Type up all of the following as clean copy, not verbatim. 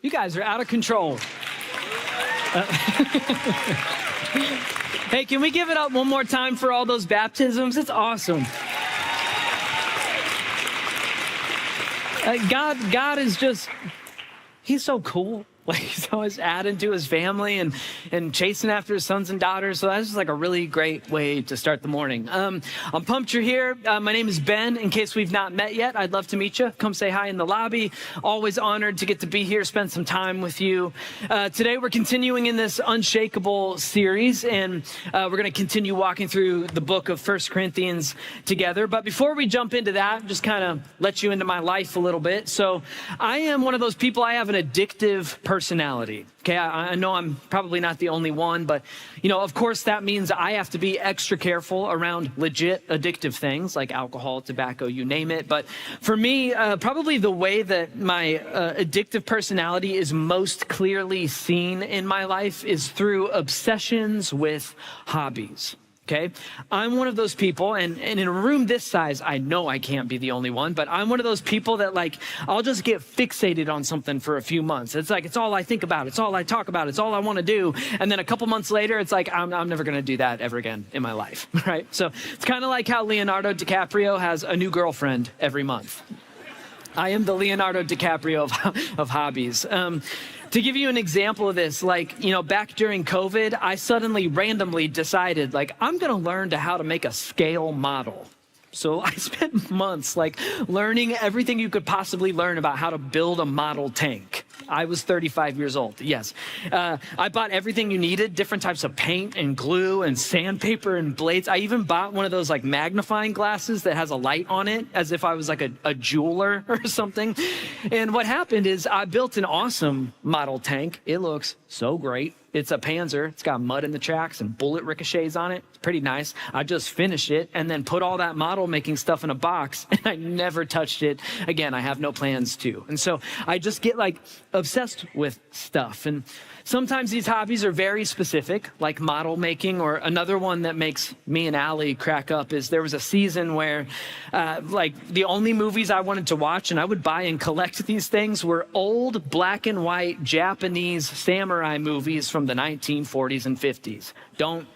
You guys are out of control. Hey, can we give it up one more time for all those baptisms? It's awesome. God is just, he's so cool. Like, he's always adding to his family and chasing after his sons and daughters. So that's just like a really great way to start the morning. I'm pumped you're here. My name is Ben. In case we've not met yet, I'd love to meet you. Come say hi in the lobby. Always honored to get to be here, spend some time with you. Today we're continuing in this Unshakeable series, and we're going to continue walking through the book of 1 Corinthians together. But before we jump into that, just kind of let you into my life a little bit. So I am one of those people, I have an addictive personality. Okay, I know I'm probably not the only one, but of course that means I have to be extra careful around legit addictive things like alcohol, tobacco, you name it. But for me, probably the way that my addictive personality is most clearly seen in my life is through obsessions with hobbies. Okay, I'm one of those people, and in a room this size, I know I can't be the only one, but I'm one of those people that I'll just get fixated on something for a few months. It's like, it's all I think about. It's all I talk about. It's all I want to do. And then a couple months later, it's like, I'm never going to do that ever again in my life, right? So it's kind of like how Leonardo DiCaprio has a new girlfriend every month. I am the Leonardo DiCaprio of hobbies. To give you an example of this, back during COVID, I suddenly randomly decided, I'm going to learn how to make a scale model. So I spent months learning everything you could possibly learn about how to build a model tank. I was 35 years old, yes. I bought everything you needed, different types of paint and glue and sandpaper and blades. I even bought one of those magnifying glasses that has a light on it, as if I was a jeweler or something. And what happened is I built an awesome model tank. It looks so great. It's a Panzer. It's got mud in the tracks and bullet ricochets on it. It's pretty nice. I just finished it and then put all that model making stuff in a box, and I never touched it again. I have no plans to. And so I just get obsessed with stuff. And sometimes these hobbies are very specific, like model making, or another one that makes me and Allie crack up is there was a season where the only movies I wanted to watch and I would buy and collect these things were old black and white Japanese samurai movies from the 1940s and 50s. Don't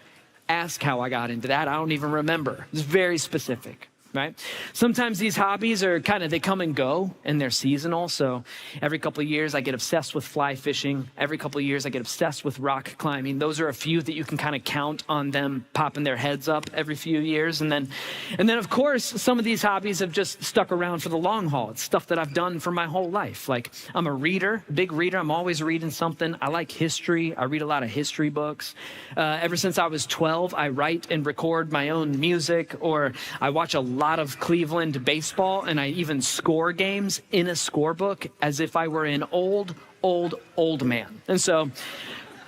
ask how I got into that. I don't even remember. It's very specific. Right? Sometimes these hobbies are they come and go and they're seasonal. So every couple of years I get obsessed with fly fishing. Every couple of years I get obsessed with rock climbing. Those are a few that you can count on them popping their heads up every few years. And then of course, some of these hobbies have just stuck around for the long haul. It's stuff that I've done for my whole life. I'm a reader, big reader. I'm always reading something. I like history. I read a lot of history books. Ever since I was 12, I write and record my own music, or I watch a lot of Cleveland baseball, and I even score games in a scorebook as if I were an old man. And so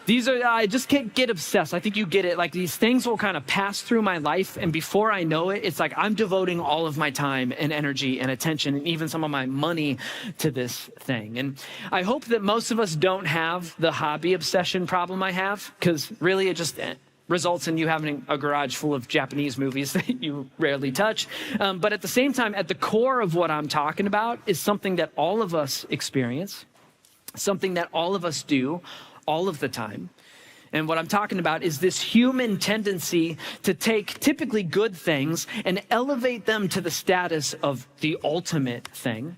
I just can't get obsessed. I think you get it. These things will pass through my life, and before I know it, it's I'm devoting all of my time and energy and attention and even some of my money to this thing. And I hope that most of us don't have the hobby obsession problem I have, because really it just results in you having a garage full of Japanese movies that you rarely touch. But at the same time, at the core of what I'm talking about is something that all of us experience, something that all of us do all of the time. And what I'm talking about is this human tendency to take typically good things and elevate them to the status of the ultimate thing.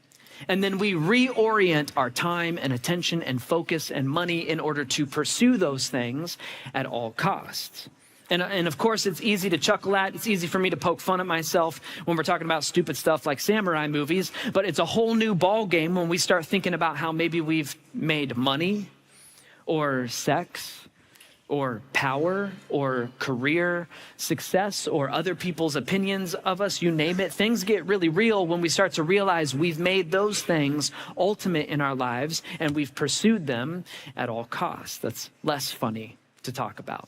And then we reorient our time and attention and focus and money in order to pursue those things at all costs. And of course, it's easy to chuckle at. It's easy for me to poke fun at myself when we're talking about stupid stuff like samurai movies. But it's a whole new ball game when we start thinking about how maybe we've made money or sex or power or career success or other people's opinions of us, you name it. Things get really real when we start to realize we've made those things ultimate in our lives and we've pursued them at all costs. That's less funny to talk about.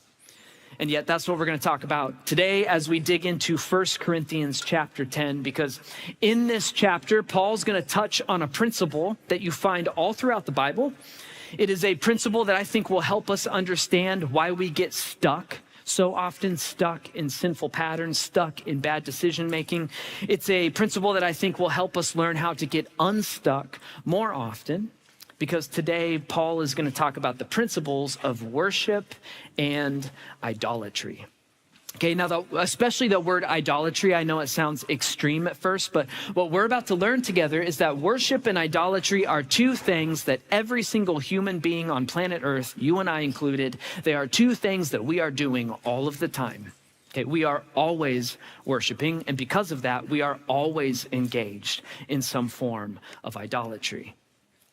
And yet that's what we're going to talk about today as we dig into 1 Corinthians chapter 10, because in this chapter, Paul's going to touch on a principle that you find all throughout the Bible. It is a principle that I think will help us understand why we get so often stuck in sinful patterns, stuck in bad decision making. It's a principle that I think will help us learn how to get unstuck more often. because today Paul is going to talk about the principles of worship and idolatry. Okay, now especially the word idolatry, I know it sounds extreme at first, but what we're about to learn together is that worship and idolatry are two things that every single human being on planet Earth, you and I included, they are two things that we are doing all of the time. Okay, we are always worshiping, and because of that, we are always engaged in some form of idolatry.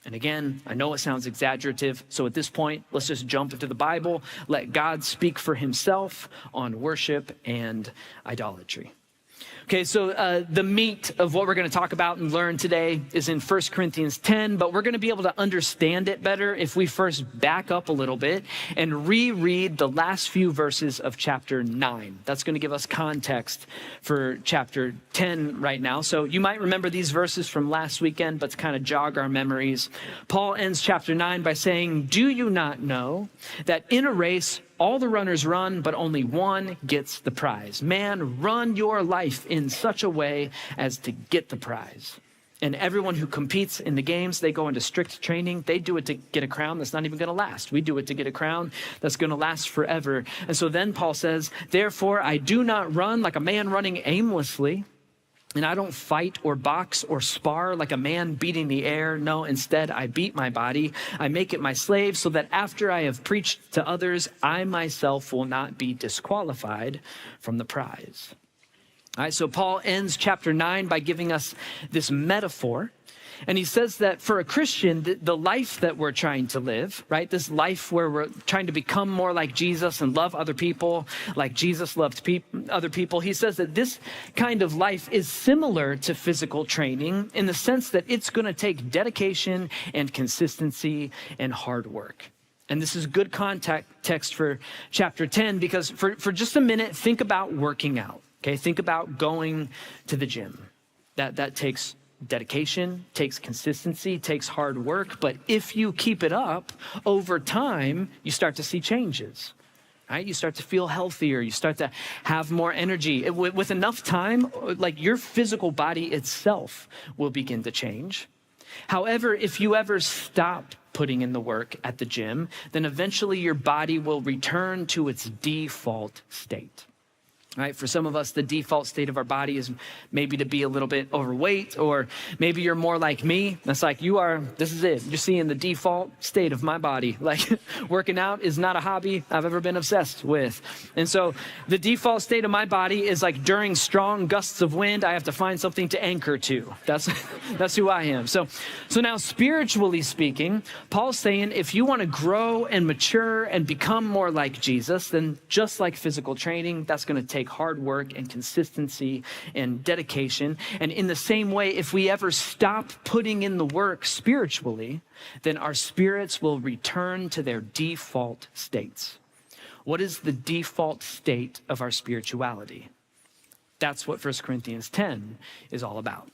And again, I know it sounds exaggerative, so at this point, let's just jump into the Bible, let God speak for himself on worship and idolatry. Okay, so the meat of what we're going to talk about and learn today is in 1 Corinthians 10, but we're going to be able to understand it better if we first back up a little bit and reread the last few verses of chapter 9. That's going to give us context for chapter 10 right now. So you might remember these verses from last weekend, but to kind of jog our memories, Paul ends chapter 9 by saying, "Do you not know that in a race, all the runners run, but only one gets the prize? Man, run your life in such a way as to get the prize. And everyone who competes in the games, they go into strict training. They do it to get a crown that's not even going to last. We do it to get a crown that's going to last forever." And so then Paul says, "Therefore, I do not run like a man running aimlessly. And I don't fight or box or spar like a man beating the air. No, instead, I beat my body. I make it my slave so that after I have preached to others, I myself will not be disqualified from the prize." All right, so Paul ends chapter 9 by giving us this metaphor. And he says that for a Christian, the life that we're trying to live, right? This life where we're trying to become more like Jesus and love other people like Jesus loved other people. He says that this kind of life is similar to physical training in the sense that it's going to take dedication and consistency and hard work. And this is good context for chapter 10 because for just a minute, think about working out, okay? Think about going to the gym. That takes dedication, takes consistency, takes hard work. But if you keep it up over time, you start to see changes, right? You start to feel healthier. You start to have more energy. With enough time, like your physical body itself will begin to change. However, if you ever stop putting in the work at the gym, then eventually your body will return to its default state. Right? For some of us, the default state of our body is maybe to be a little bit overweight, or maybe you're more like me. That's like this is it. You're seeing the default state of my body. Like working out is not a hobby I've ever been obsessed with. And so the default state of my body is like during strong gusts of wind, I have to find something to anchor to. That's who I am. So now spiritually speaking, Paul's saying if you want to grow and mature and become more like Jesus, then just like physical training, that's going to take hard work and consistency and dedication. And in the same way, if we ever stop putting in the work spiritually, then our spirits will return to their default states. What is the default state of our spirituality? That's what 1 Corinthians 10 is all about.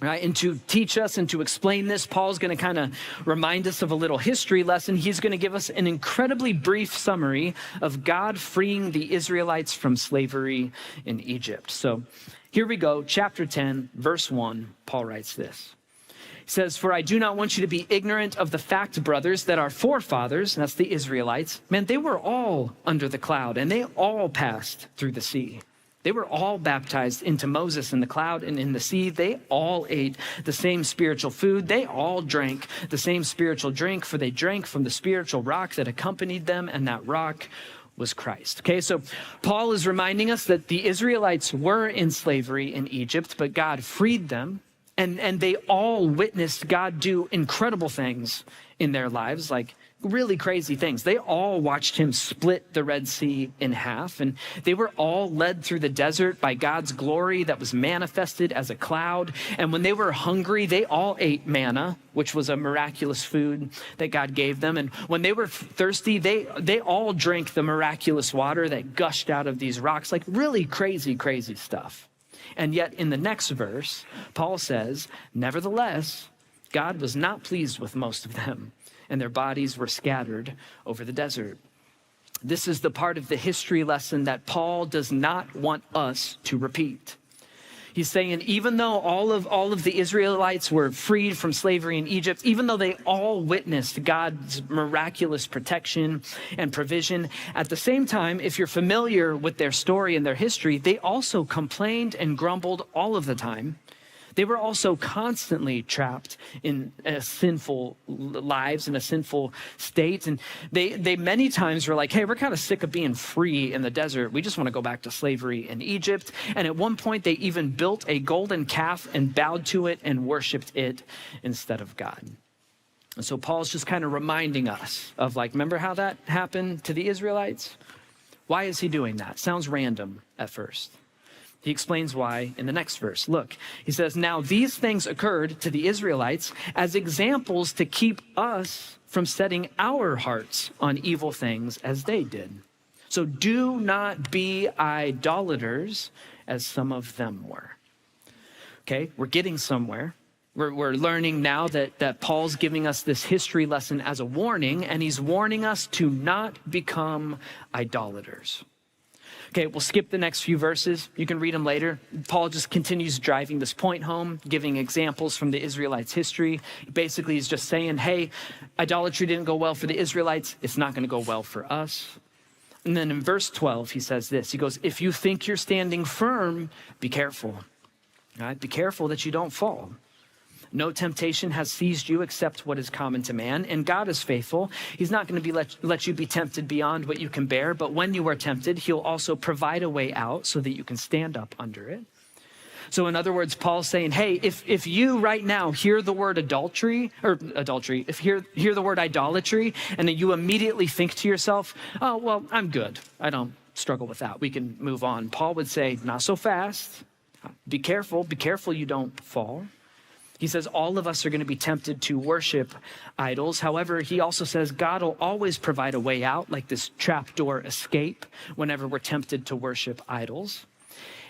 Right? And to teach us and to explain this, Paul's going to kind of remind us of a little history lesson. He's going to give us an incredibly brief summary of God freeing the Israelites from slavery in Egypt. So here we go, chapter 10, verse 1, Paul writes this. He says, "For I do not want you to be ignorant of the fact, brothers, that our forefathers," that's the Israelites, man, they were all under the cloud and they all passed through the sea. They were all baptized into Moses in the cloud and in the sea. They all ate the same spiritual food. They all drank the same spiritual drink, for they drank from the spiritual rock that accompanied them, and that rock was Christ. Okay, so Paul is reminding us that the Israelites were in slavery in Egypt, but God freed them, and they all witnessed God do incredible things in their lives, like really crazy things. They all watched him split the Red Sea in half, and they were all led through the desert by God's glory that was manifested as a cloud. And when they were hungry, they all ate manna, which was a miraculous food that God gave them. And when they were thirsty, they all drank the miraculous water that gushed out of these rocks, like really crazy, crazy stuff. And yet in the next verse, Paul says, "Nevertheless, God was not pleased with most of them, and their bodies were scattered over the desert." This is the part of the history lesson that Paul does not want us to repeat. He's saying even though all of the Israelites were freed from slavery in Egypt, even though they all witnessed God's miraculous protection and provision, at the same time, if you're familiar with their story and their history, they also complained and grumbled all of the time. They were also constantly trapped in sinful lives, in a sinful state. And they many times were like, hey, we're kind of sick of being free in the desert. We just want to go back to slavery in Egypt. And at one point, they even built a golden calf and bowed to it and worshiped it instead of God. And so Paul's just kind of reminding us of like, remember how that happened to the Israelites? Why is he doing that? Sounds random at first. He explains why in the next verse. Look, he says, now these things occurred to the Israelites as examples to keep us from setting our hearts on evil things as they did. So do not be idolaters as some of them were. Okay, we're getting somewhere. We're learning now that Paul's giving us this history lesson as a warning, and he's warning us to not become idolaters. Okay, we'll skip the next few verses. You can read them later. Paul just continues driving this point home, giving examples from the Israelites' history. Basically, he's just saying, hey, idolatry didn't go well for the Israelites. It's not going to go well for us. And then in verse 12, he says this. He goes, if you think you're standing firm, be careful. All right? Be careful that you don't fall. No temptation has seized you except what is common to man, and God is faithful. He's not going to let you be tempted beyond what you can bear, but when you are tempted, he'll also provide a way out so that you can stand up under it. So in other words, Paul's saying, hey, if you right now hear the word if you hear the word idolatry, and then you immediately think to yourself, oh, well, I'm good. I don't struggle with that. We can move on. Paul would say, not so fast. Be careful you don't fall. He says all of us are going to be tempted to worship idols. However, he also says God will always provide a way out, like this trapdoor escape, whenever we're tempted to worship idols.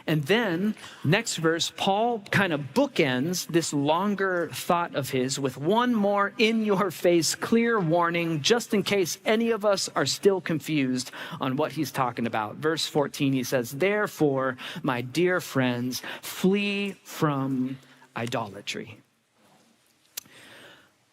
And then, next verse, Paul kind of bookends this longer thought of his with one more in-your-face clear warning, just in case any of us are still confused on what he's talking about. Verse 14, he says, therefore, my dear friends, flee from idolatry.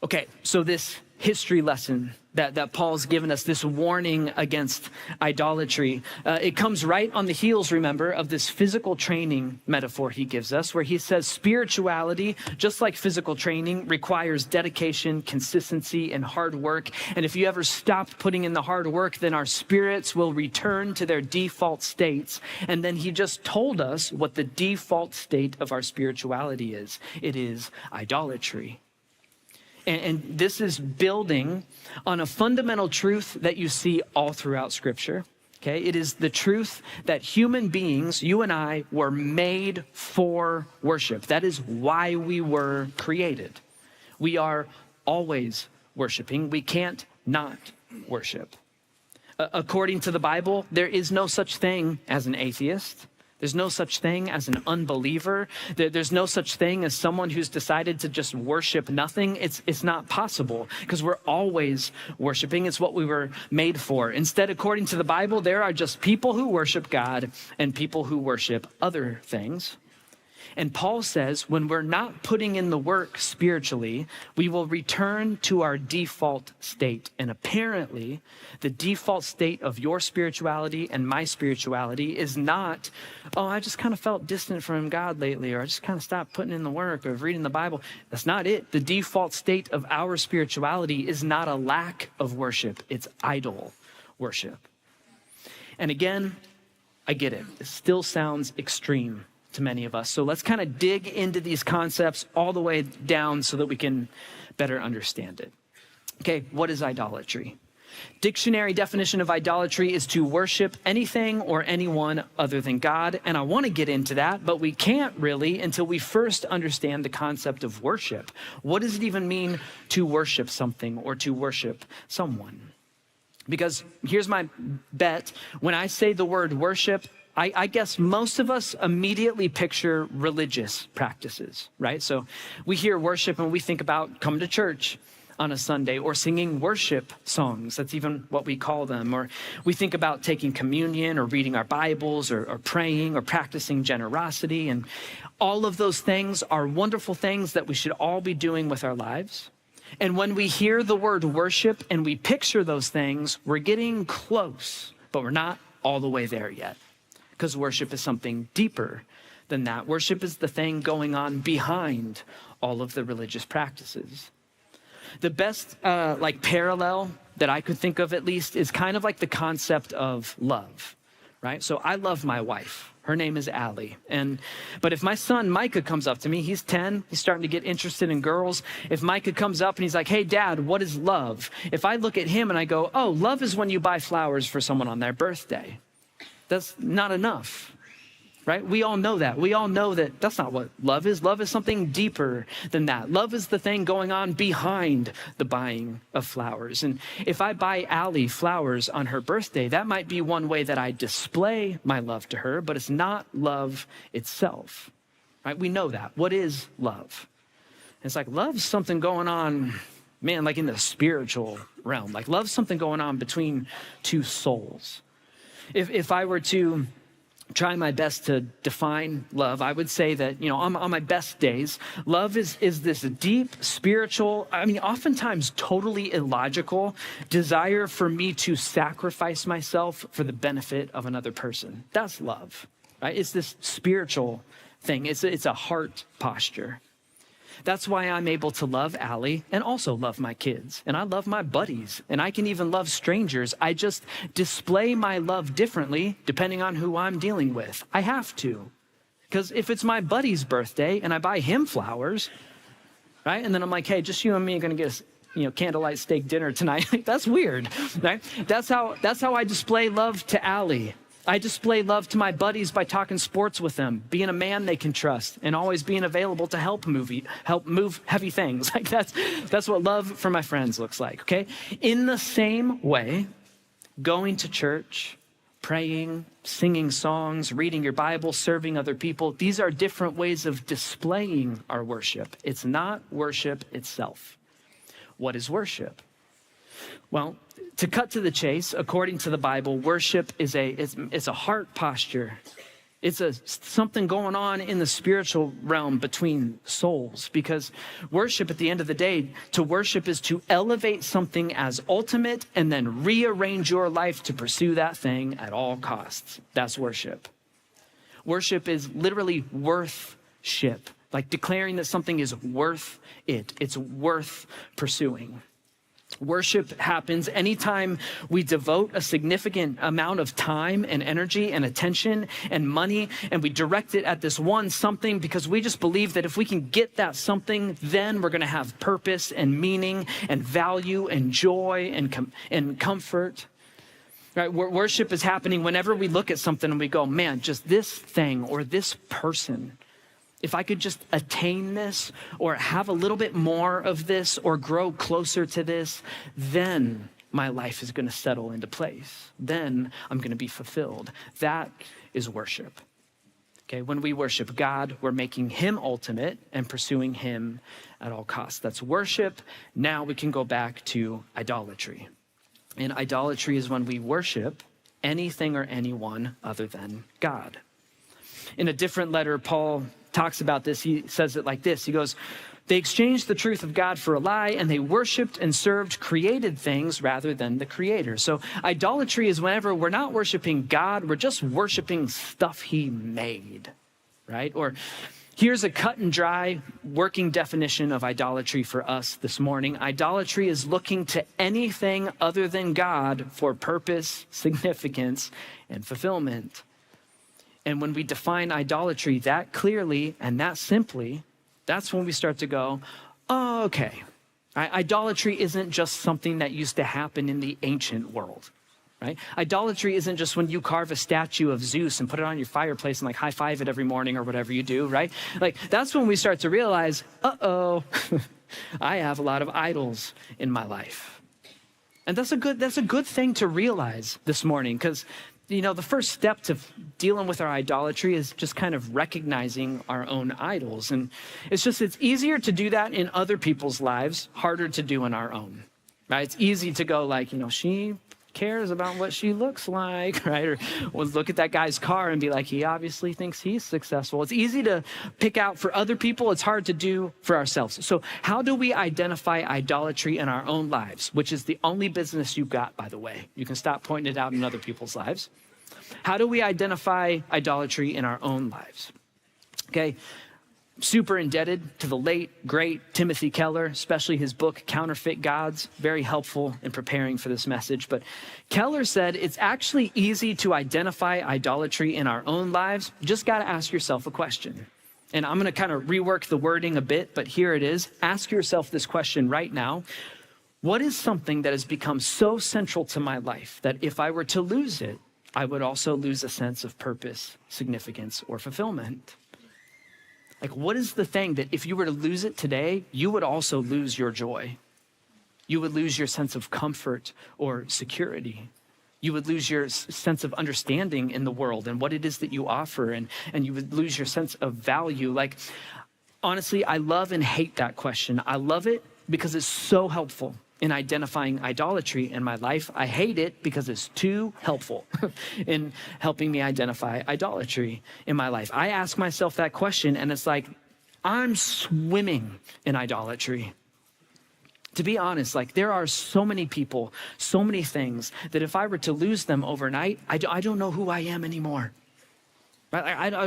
Okay, so this history lesson that Paul's given us, this warning against idolatry, it comes right on the heels, remember, of this physical training metaphor he gives us, where he says spirituality, just like physical training, requires dedication, consistency, and hard work. And if you ever stop putting in the hard work, then our spirits will return to their default states. And then he just told us what the default state of our spirituality is. It is idolatry. And this is building on a fundamental truth that you see all throughout Scripture. Okay, it is the truth that human beings, you and I, were made for worship. That is why we were created. We are always worshiping. We can't not worship. According to the Bible, there is no such thing as an atheist. There's no such thing as an unbeliever. There's no such thing as someone who's decided to just worship nothing. It's not possible because we're always worshiping. It's what we were made for. Instead, according to the Bible, there are just people who worship God and people who worship other things. And Paul says when we're not putting in the work spiritually, we will return to our default state. And apparently, the default state of your spirituality and my spirituality is not, oh, I just kind of felt distant from God lately, or I just kind of stopped putting in the work of reading the Bible. That's not it. The default state of our spirituality is not a lack of worship. It's idol worship. And again, I get it. It still sounds extreme to many of us. So let's kind of dig into these concepts all the way down so that we can better understand it. Okay, what is idolatry? Dictionary definition of idolatry is to worship anything or anyone other than God. And I want to get into that, but we can't really until we first understand the concept of worship. What does it even mean to worship something or to worship someone? Because here's my bet. When I say the word worship, I guess most of us immediately picture religious practices, right? So we hear worship and we think about coming to church. on a Sunday, or singing worship songs. That's even what we call them. Or we think about taking communion or reading our Bibles or praying or practicing generosity. And all of those things are wonderful things that we should all be doing with our lives. And when we hear the word worship and we picture those things, we're getting close, but we're not all the way there yet, because worship is something deeper than that. Worship is the thing going on behind all of the religious practices. The best parallel that I could think of, at least, is kind of like the concept of love, right? So I love my wife. Her name is Allie. But if my son Micah comes up to me, he's 10, he's starting to get interested in girls. If Micah comes up and he's like, hey, Dad, what is love? If I look at him and I go, oh, love is when you buy flowers for someone on their birthday. That's not enough, right? We all know that. We all know that that's not what love is. Love is something deeper than that. Love is the thing going on behind the buying of flowers. And if I buy Allie flowers on her birthday, that might be one way that I display my love to her, but it's not love itself, right? We know that. What is love? It's like love's something going on, man, like in the spiritual realm. Like love's something going on between two souls. If I were to try my best to define love, I would say that, on my best days, love is this deep, spiritual, oftentimes totally illogical desire for me to sacrifice myself for the benefit of another person. That's love, right? It's this spiritual thing. It's a heart posture. That's why I'm able to love Allie and also love my kids. And I love my buddies. And I can even love strangers. I just display my love differently depending on who I'm dealing with. I have to. Because if it's my buddy's birthday and I buy him flowers, right? And then I'm like, hey, just you and me are going to get candlelight steak dinner tonight. That's weird, right? That's how I display love to Allie. I display love to my buddies by talking sports with them, being a man they can trust, and always being available to help move heavy things. Like that's what love for my friends looks like, okay? In the same way, going to church, praying, singing songs, reading your Bible, serving other people, these are different ways of displaying our worship. It's not worship itself. What is worship? Well, to cut to the chase, according to the Bible, worship is a heart posture. It's something going on in the spiritual realm between souls, because worship, at the end of the day, to worship is to elevate something as ultimate and then rearrange your life to pursue that thing at all costs. That's worship. Worship is literally worthship, like declaring that something is worth it. It's worth pursuing. Worship happens anytime we devote a significant amount of time and energy and attention and money, and we direct it at this one something, because we just believe that if we can get that something, then we're going to have purpose and meaning and value and joy and comfort. Right? Worship is happening whenever we look at something and we go, man, just this thing or this person, if I could just attain this or have a little bit more of this or grow closer to this, then my life is going to settle into place. Then I'm going to be fulfilled. That is worship. Okay, when we worship God, we're making him ultimate and pursuing him at all costs. That's worship. Now we can go back to idolatry. And idolatry is when we worship anything or anyone other than God. In a different letter, Paul talks about this. He says it like this. He goes, they exchanged the truth of God for a lie, and they worshiped and served created things rather than the creator. So idolatry is whenever we're not worshiping God, we're just worshiping stuff he made, right? Or here's a cut and dry working definition of idolatry for us this morning. Idolatry is looking to anything other than God for purpose, significance, and fulfillment. And when we define idolatry that clearly and that simply, that's when we start to go, oh, okay. Idolatry isn't just something that used to happen in the ancient world, right? Idolatry isn't just when you carve a statue of Zeus and put it on your fireplace and like high five it every morning or whatever you do, right? Like that's when we start to realize, uh-oh, I have a lot of idols in my life. And that's a good thing to realize this morning, because the first step to dealing with our idolatry is just kind of recognizing our own idols. And it's easier to do that in other people's lives, harder to do in our own, right? It's easy to go like, she cares about what she looks like, right? Or we'll look at that guy's car and be like, he obviously thinks he's successful. It's easy to pick out for other people. It's hard to do for ourselves. So how do we identify idolatry in our own lives, which is the only business you've got, by the way? You can stop pointing it out in other people's lives. How do we identify idolatry in our own lives? Okay. Super indebted to the late, great Timothy Keller, especially his book, Counterfeit Gods, very helpful in preparing for this message. But Keller said it's actually easy to identify idolatry in our own lives. You just got to ask yourself a question. And I'm going to kind of rework the wording a bit, but here it is. Ask yourself this question right now. What is something that has become so central to my life that if I were to lose it, I would also lose a sense of purpose, significance, or fulfillment? Like, what is the thing that if you were to lose it today, you would also lose your joy? You would lose your sense of comfort or security. You would lose your sense of understanding in the world and what it is that you offer, and you would lose your sense of value. Like, honestly, I love and hate that question. I love it because it's so helpful in identifying idolatry in my life. I hate it because it's too helpful in helping me identify idolatry in my life. I ask myself that question and it's like, I'm swimming in idolatry. To be honest, like there are so many people, so many things that if I were to lose them overnight, I don't know who I am anymore. Right? I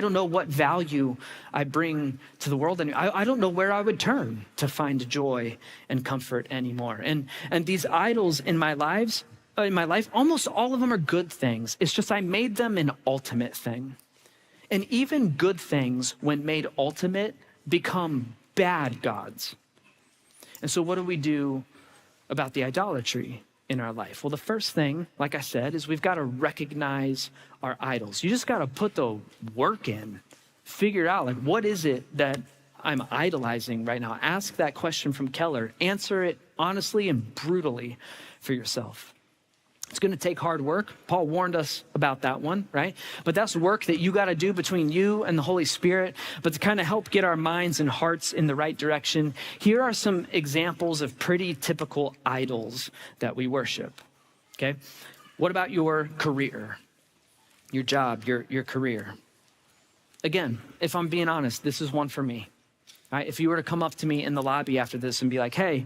don't know what value I bring to the world. And I don't know where I would turn to find joy and comfort anymore. And these idols in my life, almost all of them are good things. It's just I made them an ultimate thing. And even good things, when made ultimate, become bad gods. And so what do we do about the idolatry in our life? Well, the first thing, like I said, is we've got to recognize our idols. You just got to put the work in, figure out like, what is it that I'm idolizing right now? Ask that question from Keller. Answer it honestly and brutally for yourself. It's going to take hard work. Paul warned us about that one, right? But that's work that you got to do between you and the Holy Spirit. But to kind of help get our minds and hearts in the right direction, here are some examples of pretty typical idols that we worship, okay? What about your career, your job, your career? Again, if I'm being honest, this is one for me, right? If you were to come up to me in the lobby after this and be like, hey,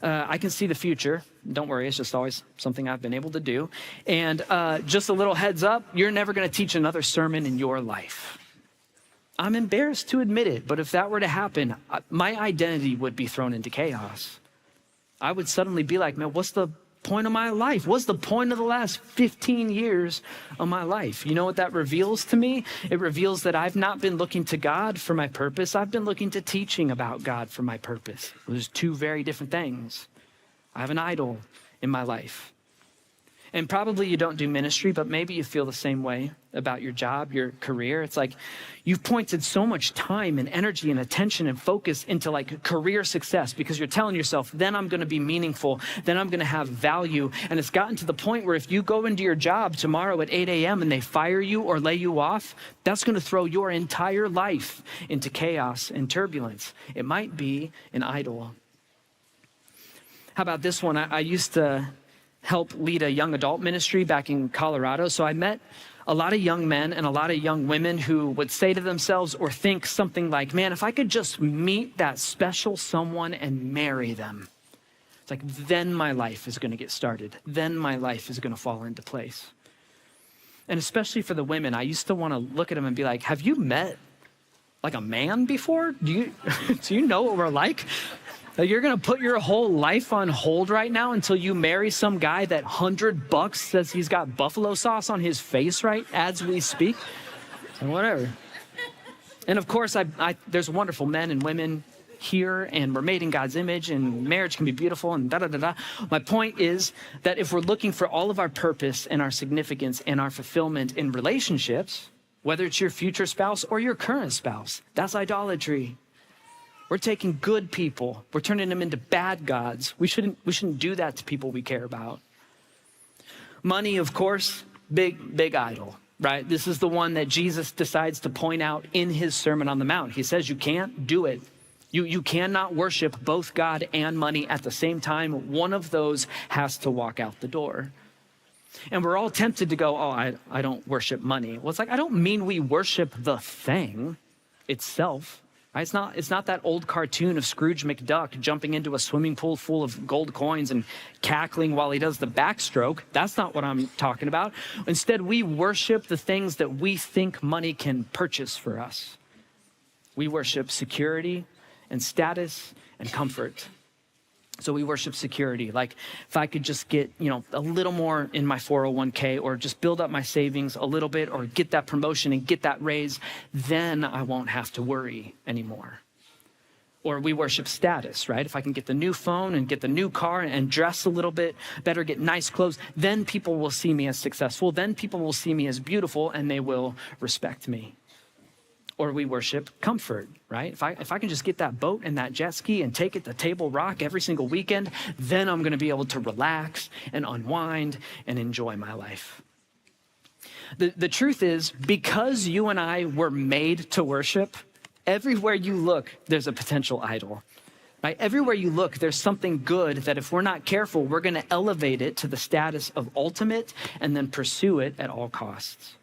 I can see the future. Don't worry, it's just always something I've been able to do. And just a little heads up, you're never going to teach another sermon in your life. I'm embarrassed to admit it, but if that were to happen, my identity would be thrown into chaos. I would suddenly be like, man, what's the point of my life? What's the point of the last 15 years of my life? You know what that reveals to me? It reveals that I've not been looking to God for my purpose. I've been looking to teaching about God for my purpose. Those are two very different things. I have an idol in my life. And probably you don't do ministry, but maybe you feel the same way about your job, your career. It's like you've pointed so much time and energy and attention and focus into like career success because you're telling yourself, then I'm going to be meaningful, then I'm going to have value. And it's gotten to the point where if you go into your job tomorrow at 8 a.m. and they fire you or lay you off, that's going to throw your entire life into chaos and turbulence. It might be an idol. How about this one? I used to help lead a young adult ministry back in Colorado. So I met a lot of young men and a lot of young women who would say to themselves or think something like, man, if I could just meet that special someone and marry them, it's like, then my life is going to get started. Then my life is going to fall into place. And especially for the women, I used to want to look at them and be like, have you met like a man before? Do you know what we're like? You're going to put your whole life on hold right now until you marry some guy that $100 says he's got buffalo sauce on his face right as we speak. So whatever. And of course, there's wonderful men and women here, and we're made in God's image, and marriage can be beautiful, and da-da-da-da. My point is that if we're looking for all of our purpose and our significance and our fulfillment in relationships, whether it's your future spouse or your current spouse, that's idolatry. We're taking good people, we're turning them into bad gods. We shouldn't do that to people we care about. Money, of course, big idol, right? This is the one that Jesus decides to point out in his Sermon on the Mount. He says you can't do it. You cannot worship both God and money at the same time. One of those has to walk out the door. And we're all tempted to go, oh, I don't worship money. Well, it's like, I don't mean we worship the thing itself. Right? It's not that old cartoon of Scrooge McDuck jumping into a swimming pool full of gold coins and cackling while he does the backstroke. That's not what I'm talking about. Instead, we worship the things that we think money can purchase for us. We worship security and status and comfort. So we worship security. Like if I could just get, a little more in my 401k or just build up my savings a little bit or get that promotion and get that raise, then I won't have to worry anymore. Or we worship status, right? If I can get the new phone and get the new car and dress a little bit better, get nice clothes, then people will see me as successful. Then people will see me as beautiful and they will respect me. Or we worship comfort, right? If I can just get that boat and that jet ski and take it to Table Rock every single weekend, then I'm gonna be able to relax and unwind and enjoy my life. The truth is, because you and I were made to worship, everywhere you look, there's a potential idol. Right? Everywhere you look, there's something good that if we're not careful, we're gonna elevate it to the status of ultimate and then pursue it at all costs.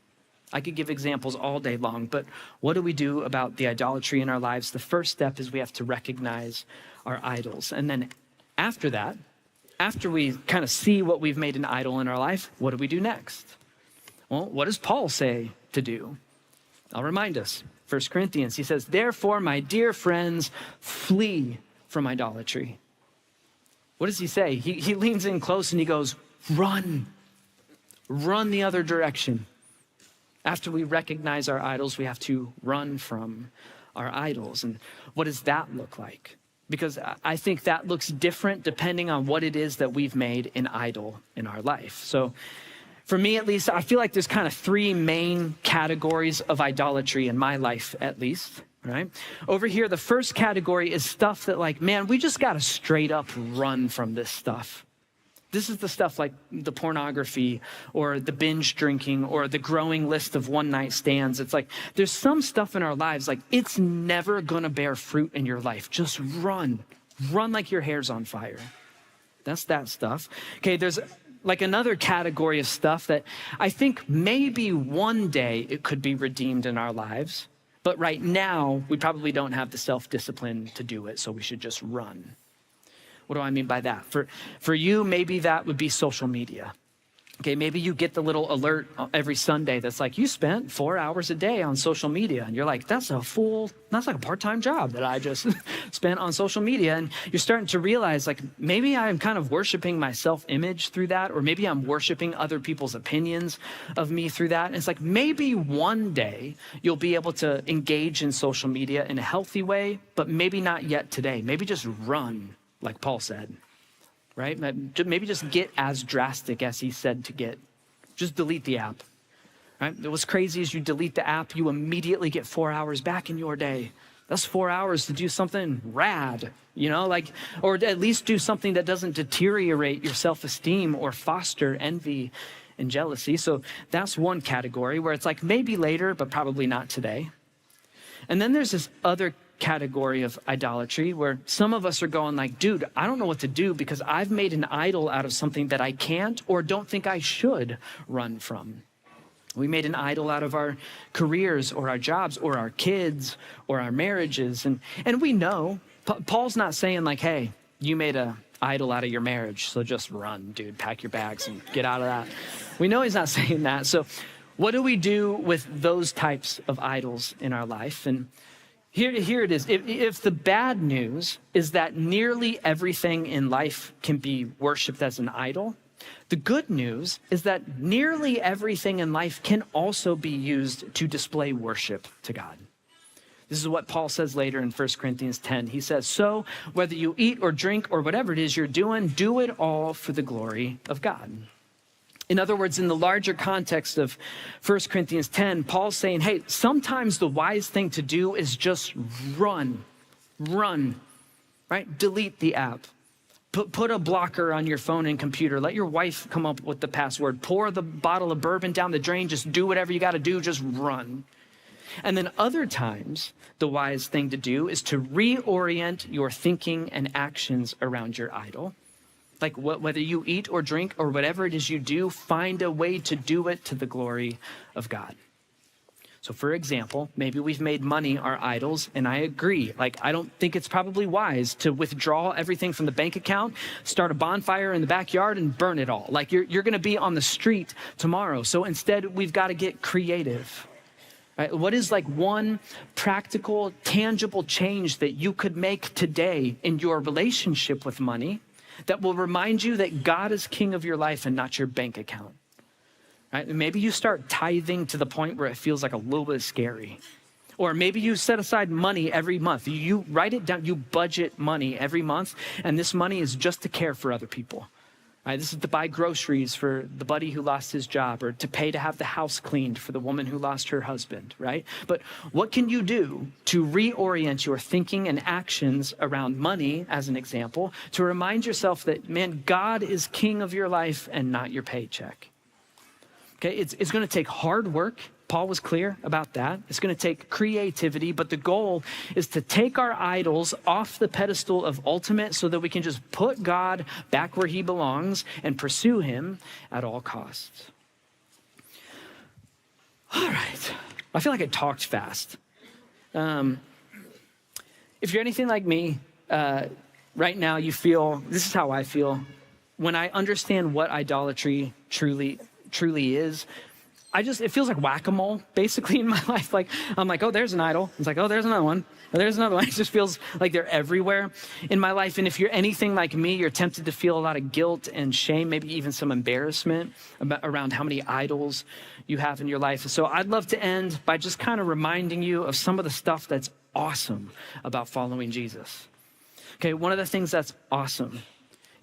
I could give examples all day long, but what do we do about the idolatry in our lives? The first step is we have to recognize our idols. And then after that, after we kind of see what we've made an idol in our life, what do we do next? Well, what does Paul say to do? I'll remind us. 1 Corinthians, he says, therefore, my dear friends, flee from idolatry. What does he say? He leans in close and he goes, run the other direction. After we recognize our idols, we have to run from our idols. And what does that look like? Because I think that looks different depending on what it is that we've made an idol in our life. So for me, at least, I feel like there's kind of three main categories of idolatry in my life, at least, right? Over here, the first category is stuff that we just got to straight up run from this stuff. This is the stuff like the pornography or the binge drinking or the growing list of one-night stands. It's like there's some stuff in our lives, like it's never going to bear fruit in your life. Just run like your hair's on fire. That's that stuff. Okay, there's like another category of stuff that I think maybe one day it could be redeemed in our lives. But right now, we probably don't have the self-discipline to do it, so we should just run. What do I mean by that? For you, maybe that would be social media. Okay, maybe you get the little alert every Sunday that's like, you spent 4 hours a day on social media. And you're like, that's like a part-time job that I just spent on social media. And you're starting to realize like, maybe I'm kind of worshiping my self-image through that, or maybe I'm worshiping other people's opinions of me through that. And it's like, maybe one day you'll be able to engage in social media in a healthy way, but maybe not yet today. Maybe just run. Like Paul said, right? Maybe just get as drastic as he said to get. Just delete the app, right? What's crazy is you delete the app, you immediately get 4 hours back in your day. That's 4 hours to do something rad, or at least do something that doesn't deteriorate your self-esteem or foster envy and jealousy. So that's one category where it's like maybe later, but probably not today. And then there's this other category of idolatry where some of us are going like, dude, I don't know what to do because I've made an idol out of something that I can't or don't think I should run from. We made an idol out of our careers or our jobs or our kids or our marriages. And we know, Paul's not saying like, hey, you made an idol out of your marriage, so just run, dude, pack your bags and get out of that. We know he's not saying that. So what do we do with those types of idols in our life? And here it is. If the bad news is that nearly everything in life can be worshiped as an idol, the good news is that nearly everything in life can also be used to display worship to God. This is what Paul says later in 1 Corinthians 10. He says, so whether you eat or drink or whatever it is you're doing, do it all for the glory of God. In other words, in the larger context of 1 Corinthians 10, Paul's saying, hey, sometimes the wise thing to do is just run, right? Delete the app, Put a blocker on your phone and computer. Let your wife come up with the password. Pour the bottle of bourbon down the drain. Just do whatever you got to do. Just run. And then other times, the wise thing to do is to reorient your thinking and actions around your idol. Like whether you eat or drink or whatever it is you do, find a way to do it to the glory of God. So for example, maybe we've made money our idols, and I agree. Like, I don't think it's probably wise to withdraw everything from the bank account, start a bonfire in the backyard, and burn it all. Like, you're going to be on the street tomorrow. So instead, we've got to get creative. Right? What is like one practical, tangible change that you could make today in your relationship with money that will remind you that God is king of your life and not your bank account? Right? Maybe you start tithing to the point where it feels like a little bit scary. Or maybe you set aside money every month. You write it down, you budget money every month, and this money is just to care for other people. Right? This is to buy groceries for the buddy who lost his job, or to pay to have the house cleaned for the woman who lost her husband, right? But what can you do to reorient your thinking and actions around money, as an example, to remind yourself that, man, God is king of your life and not your paycheck? Okay, it's going to take hard work. Paul was clear about that. It's going to take creativity, but the goal is to take our idols off the pedestal of ultimate so that we can just put God back where he belongs and pursue him at all costs. All right. I feel like I talked fast. If you're anything like me, right now you feel, this is how I feel. When I understand what idolatry truly is, it feels like whack-a-mole basically in my life. Like, I'm like, oh, there's an idol. It's like, oh, there's another one. Oh, there's another one. It just feels like they're everywhere in my life. And if you're anything like me, you're tempted to feel a lot of guilt and shame, maybe even some embarrassment around how many idols you have in your life. So I'd love to end by just kind of reminding you of some of the stuff that's awesome about following Jesus. Okay, one of the things that's awesome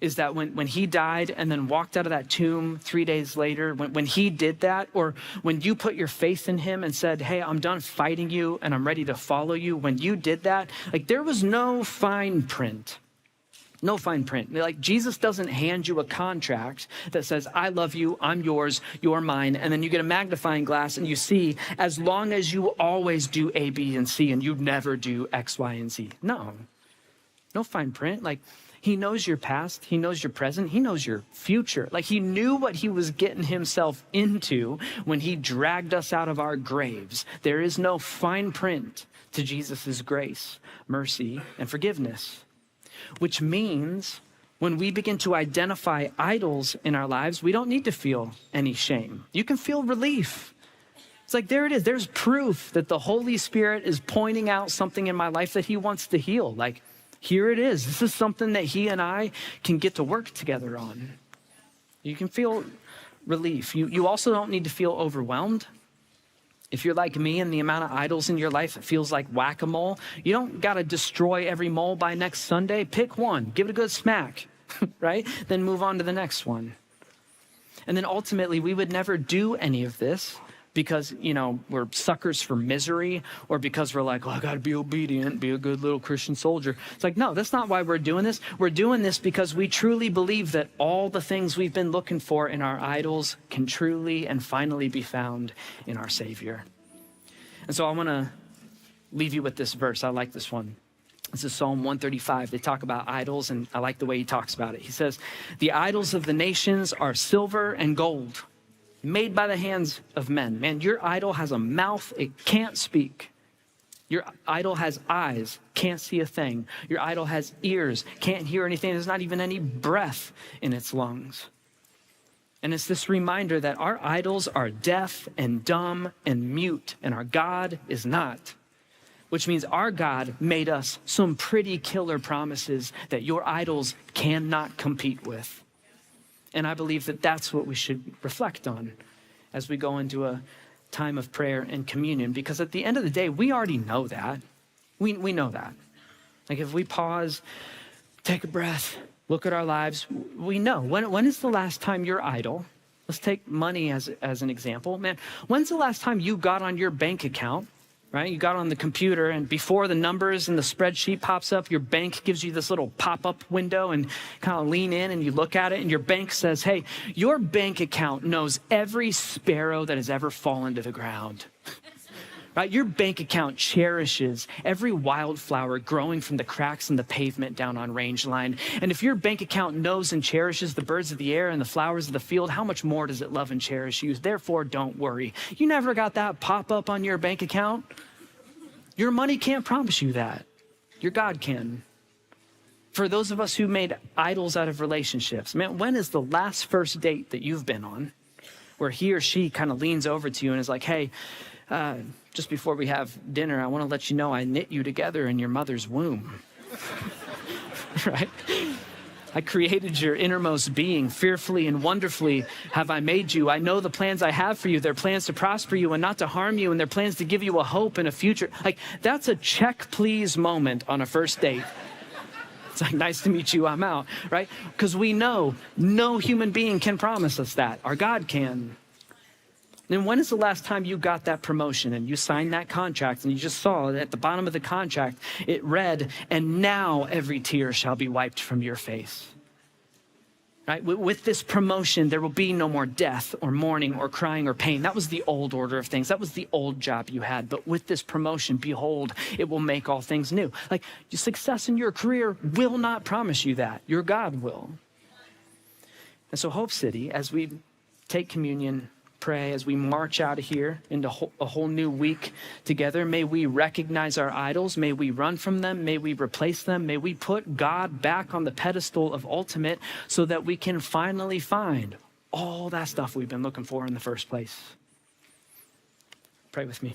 is that when he died and then walked out of that tomb 3 days later, when he did that, or when you put your faith in him and said, hey, I'm done fighting you and I'm ready to follow you, when you did that, like, there was no fine print. No fine print. Like, Jesus doesn't hand you a contract that says, I love you, I'm yours, you're mine. And then you get a magnifying glass and you see, as long as you always do A, B, and C, and you never do X, Y, and Z. No fine print. Like, he knows your past, he knows your present, he knows your future. Like, he knew what he was getting himself into when he dragged us out of our graves. There is no fine print to Jesus's grace, mercy, and forgiveness. Which means when we begin to identify idols in our lives, we don't need to feel any shame. You can feel relief. It's like, there it is. There's proof that the Holy Spirit is pointing out something in my life that he wants to heal. Like, here it is. This is something that he and I can get to work together on. You can feel relief. You also don't need to feel overwhelmed. If you're like me and the amount of idols in your life, it feels like whack-a-mole. You don't got to destroy every mole by next Sunday. Pick one, give it a good smack, right? Then move on to the next one. And then ultimately, we would never do any of this because, we're suckers for misery, or because we're like, oh, I got to be obedient, be a good little Christian soldier. It's like, no, that's not why we're doing this. We're doing this because we truly believe that all the things we've been looking for in our idols can truly and finally be found in our Savior. And so I want to leave you with this verse. I like this one. This is Psalm 135. They talk about idols, and I like the way he talks about it. He says, the idols of the nations are silver and gold, made by the hands of men. Man, your idol has a mouth, it can't speak. Your idol has eyes, can't see a thing. Your idol has ears, can't hear anything. There's not even any breath in its lungs. And it's this reminder that our idols are deaf and dumb and mute, and our God is not. Which means our God made us some pretty killer promises that your idols cannot compete with. And I believe that that's what we should reflect on as we go into a time of prayer and communion, because at the end of the day, we already know that. We know that. Like, if we pause, take a breath, look at our lives, we know. When is the last time your idol, let's take money as an example. Man, when's the last time you got on your bank account right? You got on the computer, and before the numbers in the spreadsheet pops up, your bank gives you this little pop-up window, and kind of lean in and you look at it, and your bank says, hey, your bank account knows every sparrow that has ever fallen to the ground. Right? Your bank account cherishes every wildflower growing from the cracks in the pavement down on Range Line. And if your bank account knows and cherishes the birds of the air and the flowers of the field, how much more does it love and cherish you? Therefore, don't worry. You never got that pop up on your bank account. Your money can't promise you that. Your God can. For those of us who made idols out of relationships, man, when is the last first date that you've been on where he or she kind of leans over to you and is like, hey, just before we have dinner, I want to let you know I knit you together in your mother's womb, right? I created your innermost being. Fearfully and wonderfully have I made you. I know the plans I have for you. They're plans to prosper you and not to harm you, and they're plans to give you a hope and a future. Like, that's a check please moment on a first date. It's like, nice to meet you, I'm out, right? Because we know no human being can promise us that. Our God can. Then when is the last time you got that promotion and you signed that contract and you just saw that at the bottom of the contract, it read, and now every tear shall be wiped from your face? Right? With this promotion, there will be no more death or mourning or crying or pain. That was the old order of things. That was the old job you had. But with this promotion, behold, it will make all things new. Like, your success in your career will not promise you that. Your God will. And so Hope City, as we take communion, pray, as we march out of here into a whole new week together, may we recognize our idols. May we run from them. May we replace them. May we put God back on the pedestal of ultimate so that we can finally find all that stuff we've been looking for in the first place. Pray with me.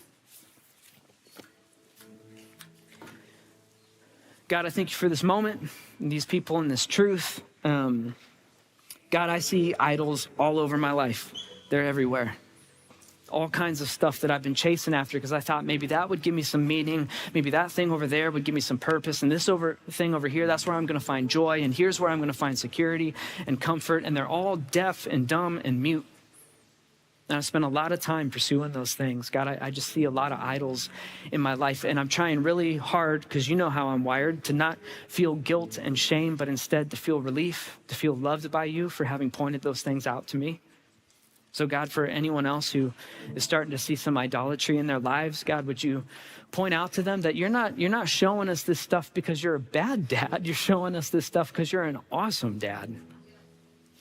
God, I thank you for this moment and these people and this truth. God, I see idols all over my life. They're everywhere. All kinds of stuff that I've been chasing after because I thought maybe that would give me some meaning. Maybe that thing over there would give me some purpose. And this thing over here, that's where I'm going to find joy. And here's where I'm going to find security and comfort. And they're all deaf and dumb and mute. And I spent a lot of time pursuing those things. God, I just see a lot of idols in my life. And I'm trying really hard, because you know how I'm wired, to not feel guilt and shame, but instead to feel relief, to feel loved by you for having pointed those things out to me. So God, for anyone else who is starting to see some idolatry in their lives, God, would you point out to them that you're not showing us this stuff because you're a bad dad. You're showing us this stuff because you're an awesome dad.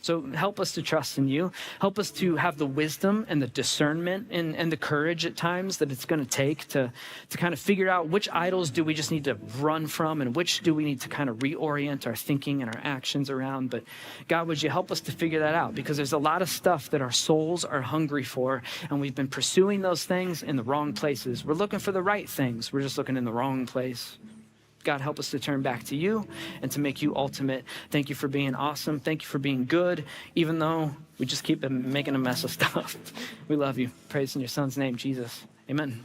So help us to trust in you. Help us to have the wisdom and the discernment and the courage at times that it's going to take to kind of figure out which idols do we just need to run from and which do we need to kind of reorient our thinking and our actions around. But God, would you help us to figure that out? Because there's a lot of stuff that our souls are hungry for, and we've been pursuing those things in the wrong places. We're looking for the right things. We're just looking in the wrong place. God, help us to turn back to you and to make you ultimate. Thank you for being awesome. Thank you for being good, even though we just keep making a mess of stuff. We love you. Praise in your son's name, Jesus. Amen.